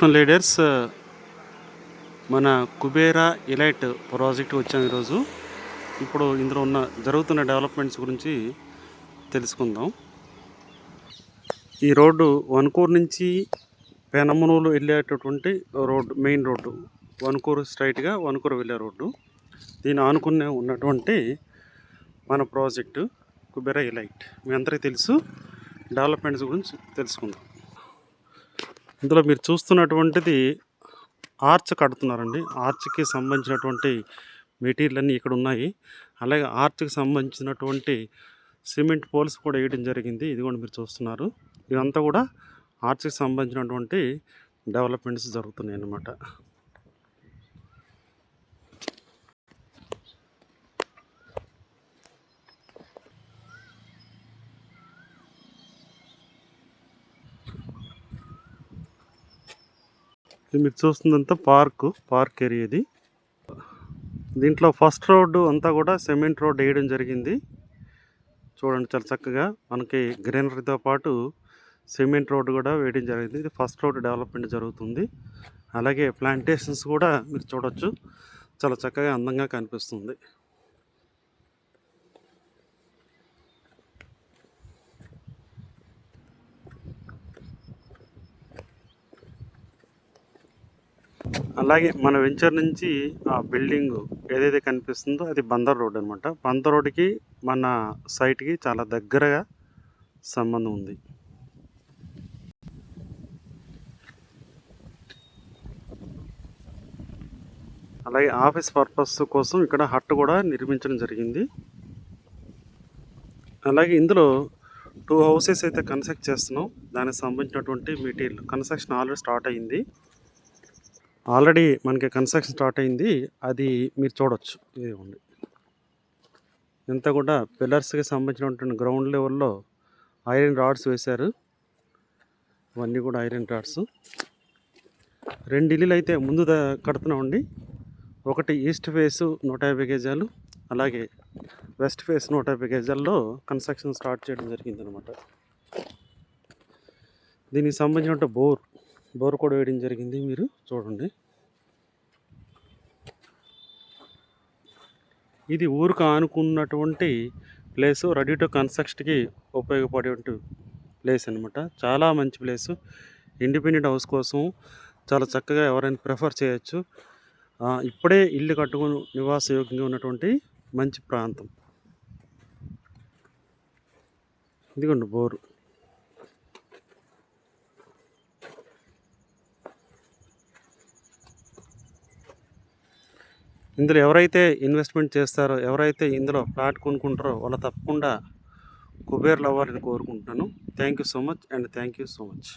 Leaders మన Kubera elite project వచ్చాం ఈరోజు. ఇప్పుడు ఇందులో జరుగుతున్న డెవలప్మెంట్స్ గురించి తెలుసుకుందాం. ఈ రోడ్డు వన్కూరు నుంచి పెనమనూలు వెళ్ళేటటువంటి రోడ్డు, మెయిన్ రోడ్డు. వన్కూరు స్ట్రైట్గా వన్కూరు వెళ్ళే రోడ్డు. దీని ఆనుకునే ఉన్నటువంటి మన ప్రాజెక్టు కుబేరా ఎలైట్. మీ అందరికీ తెలుసు. డెవలప్మెంట్స్ గురించి తెలుసుకుందాం. ఇందులో మీరు చూస్తున్నటువంటిది ఆర్చ్ కడుతున్నారండి. ఆర్చ్కి సంబంధించినటువంటి మెటీరియల్ అన్నీ ఇక్కడ ఉన్నాయి. అలాగే ఆర్చ్కి సంబంధించినటువంటి సిమెంట్ పోల్స్ కూడా వేయడం జరిగింది. ఇది కూడా మీరు చూస్తున్నారు. ఇదంతా కూడా ఆర్చ్కి సంబంధించినటువంటి డెవలప్మెంట్స్ జరుగుతున్నాయి అన్నమాట. ఇది మీరు చూస్తుందంతా పార్క్ ఏరియా ఇది. దీంట్లో ఫస్ట్ రోడ్డు అంతా కూడా సిమెంట్ రోడ్ వేయడం జరిగింది. చూడండి, చాలా చక్కగా మనకి గ్రీనరీతో పాటు సిమెంట్ రోడ్డు కూడా వేయడం జరిగింది. ఇది ఫస్ట్ రోడ్ డెవలప్మెంట్ జరుగుతుంది. అలాగే ప్లాంటేషన్స్ కూడా మీరు చూడొచ్చు, చాలా చక్కగా అందంగా కనిపిస్తుంది. అలాగే మన వెంచర్ నుంచి ఆ బిల్డింగ్ ఏదైతే కనిపిస్తుందో అది బందర్ రోడ్ అనమాట. బందర్ రోడ్డుకి మన సైట్కి చాలా దగ్గరగా సంబంధం ఉంది. అలాగే ఆఫీస్ పర్పస్ కోసం ఇక్కడ హట్ కూడా నిర్మించడం జరిగింది. అలాగే ఇందులో 2 హౌసెస్ అయితే కన్స్ట్రక్ట్ చేస్తున్నాం. దానికి సంబంధించినటువంటి మెటీరియల్ కన్స్ట్రక్షన్ ఆల్రెడీ స్టార్ట్ అయింది. మనకి కన్స్ట్రక్షన్ స్టార్ట్ అయింది. అది మీరు చూడొచ్చు. ఇదిగోండి, ఇంత కూడా పిల్లర్స్కి సంబంధించినటువంటి గ్రౌండ్ లెవెల్లో ఐరన్ రాడ్స్ వేశారు. ఇవన్నీ కూడా ఐరన్ రాడ్స్. 2 ఇల్లులు అయితే ముందు కడుతున్నామండి. ఒకటి ఈస్ట్ ఫేస్ 150 గజాలు, అలాగే వెస్ట్ ఫేస్ 150 గజాల్లో కన్స్ట్రక్షన్ స్టార్ట్ చేయడం జరిగిందనమాట. దీనికి సంబంధించిన బోర్ కూడా వేయడం జరిగింది. మీరు చూడండి, ఇది ఊరికి ఆనుకున్నటువంటి ప్లేసు, రెడీ టు కన్స్ట్రక్షన్కి ఉపయోగపడే ప్లేస్ అనమాట. చాలా మంచి ప్లేసు. ఇండిపెండెంట్ హౌస్ కోసం చాలా చక్కగా ఎవరైనా ప్రిఫర్ చేయొచ్చు. ఇప్పుడే ఇల్లు కట్టుకుని నివాసయోగ్యంగా ఉన్నటువంటి మంచి ప్రాంతం. ఇదిగోండి బోరు. ఇందులో ఎవరైతే ఇన్వెస్ట్మెంట్ చేస్తారో, ఎవరైతే ఇందులో ప్లాట్ కొనుక్కుంటారో వాళ్ళు తప్పకుండా కుబేర్లు అవ్వాలని కోరుకుంటున్నాను. Thank you so much.